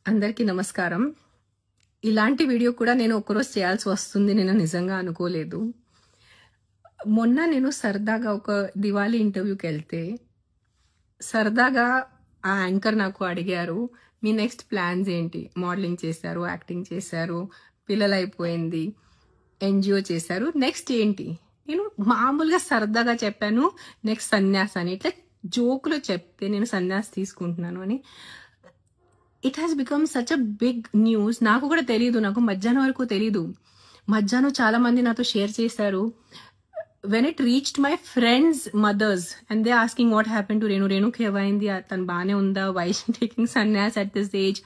అందరికీ నమస్కారం. ఇలాంటి వీడియో కూడా నేను ఒకరోజు చేయాల్సి వస్తుంది నేను నిజంగా అనుకోలేదు. మొన్న నేను సరదాగా ఒక దివాళీ ఇంటర్వ్యూకి వెళ్తే సరదాగా ఆ యాంకర్ నాకు అడిగారు, మీ నెక్స్ట్ ప్లాన్స్ ఏంటి? మోడలింగ్ చేశారు, యాక్టింగ్ చేశారు, పిల్లలు అయిపోయింది, ఎన్జిఓ చేశారు, నెక్స్ట్ ఏంటి? నేను మామూలుగా సరదాగా చెప్పాను నెక్స్ట్ సన్యాస్ అని. ఇట్లా జోకులో చెప్తే నేను సన్యాస్ తీసుకుంటున్నాను అని it has become such a big news. నాకు కూడా తెలియదు, నాకు మధ్యాహ్నం వరకు తెలీదు. మధ్యాహ్నం చాలా మంది నాతో షేర్ చేశారు. When it reached my friends mothers and they asking what happen to రేణుకి ఏమైంది, తను బాగానే ఉందా, why she taking sanyas at this age.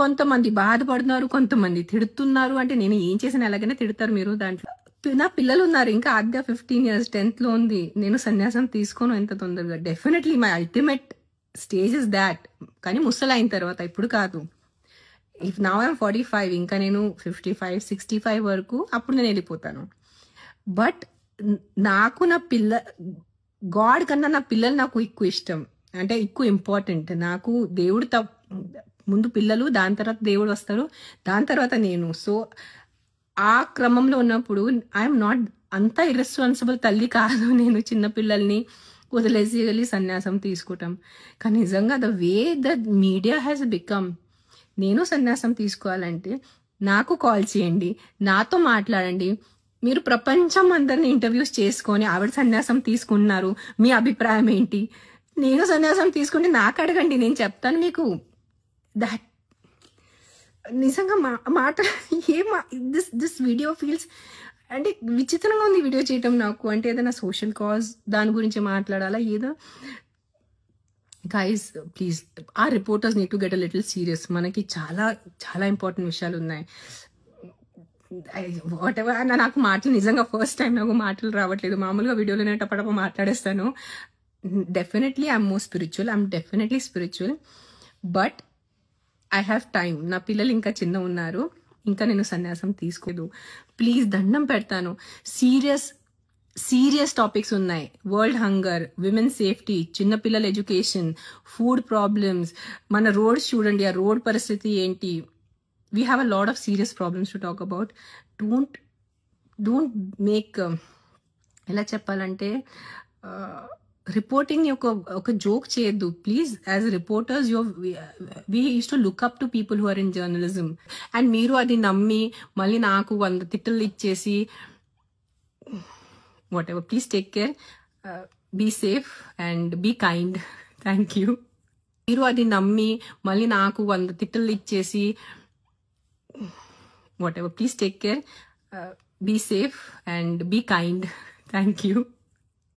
కొంతమంది బాధపడుతున్నారు, కొంతమంది తిడుతున్నారు. అంటే నేను ఏం చేసిన ఎలాగైనా తిడతారు మీరు దాంట్లో. నా పిల్లలు ఉన్నారు, ఇంకా ఆద్య 15 years 10th లో ఉంది. నేను సన్యాసం తీసుకోను ఎంత తొందరగా. Definitely my ultimate stage is that. కానీ ముసలు అయిన తర్వాత, ఇప్పుడు కాదు. ఇఫ్ నౌ ఐఎమ్ 45, ఇంకా నేను 55 65 వరకు అప్పుడు నేను వెళ్ళిపోతాను. బట్ నాకు నా గాడ్ కన్నా నా పిల్లలు నాకు ఎక్కువ ఇష్టం, అంటే ఎక్కువ ఇంపార్టెంట్. నాకు దేవుడు ముందు పిల్లలు, దాని తర్వాత దేవుడు వస్తారు, దాని తర్వాత నేను. సో ఆ క్రమంలో ఉన్నప్పుడు ఐఎమ్ నాట్ అంత ఇర్రెస్పాన్సిబుల్ తల్లి కాదు నేను. చిన్న పిల్లల్ని వదిలేసి వెళ్ళి సన్యాసం తీసుకుంటాం. కానీ నిజంగా the way the media has become, నేను సన్యాసం తీసుకోవాలంటే నాకు కాల్ చేయండి, నాతో మాట్లాడండి. మీరు ప్రపంచం అందరిని ఇంటర్వ్యూస్ చేసుకొని ఆవిడ సన్యాసం తీసుకున్నారు, మీ అభిప్రాయం ఏంటి? నేను సన్యాసం తీసుకుంటే నాకు అడగండి, నేను చెప్తాను మీకు. దట్ నిజంగా మాట దిస్ వీడియో ఫీల్స్ అంటే విచిత్రంగా ఉంది వీడియో చేయటం నాకు. అంటే ఏదైనా సోషల్ కాజ్ దాని గురించి మాట్లాడాలా ఏదో. గైస్ ప్లీజ్, ఆ reporters need to get a little serious. మనకి చాలా చాలా ఇంపార్టెంట్ విషయాలు ఉన్నాయి. What ever. నాకు మాటలు నిజంగా ఫస్ట్ టైం నాకు మాటలు రావట్లేదు. మామూలుగా వీడియోలో నేను టపటప మాట్లాడేస్తాను. Definitely I'm more spiritual, I'm definitely spiritual, but I have time. నా పిల్లలు ఇంకా చిన్న ఉన్నారు, ఇంకా నేను సన్యాసం తీసుకోలేదు. ప్లీజ్ దండం పెడతాను. సీరియస్ టాపిక్స్ ఉన్నాయి. వరల్డ్ హంగర్, విమెన్ సేఫ్టీ, చిన్నపిల్లల ఎడ్యుకేషన్, ఫుడ్ ప్రాబ్లమ్స్, మన రోడ్స్ చూడండి, ఆ రోడ్ పరిస్థితి ఏంటి. We have a lot of serious problems to talk about. Don't make, ఎలా చెప్పాలంటే, రిపోర్టింగ్ ఒక జోక్ చేయొద్దు please. As reporters we use to look up to people who are in journalism. And మీరు అది నమ్మి మళ్ళీ నాకు 100 తిట్టులు ఇచ్చేసి whatever. Please take care, be safe and be kind. Thank you. మీరు అది నమ్మి మళ్ళీ నాకు 100 తిట్టులు ఇచ్చేసి whatever. Please take care, be safe and be kind. Thank you.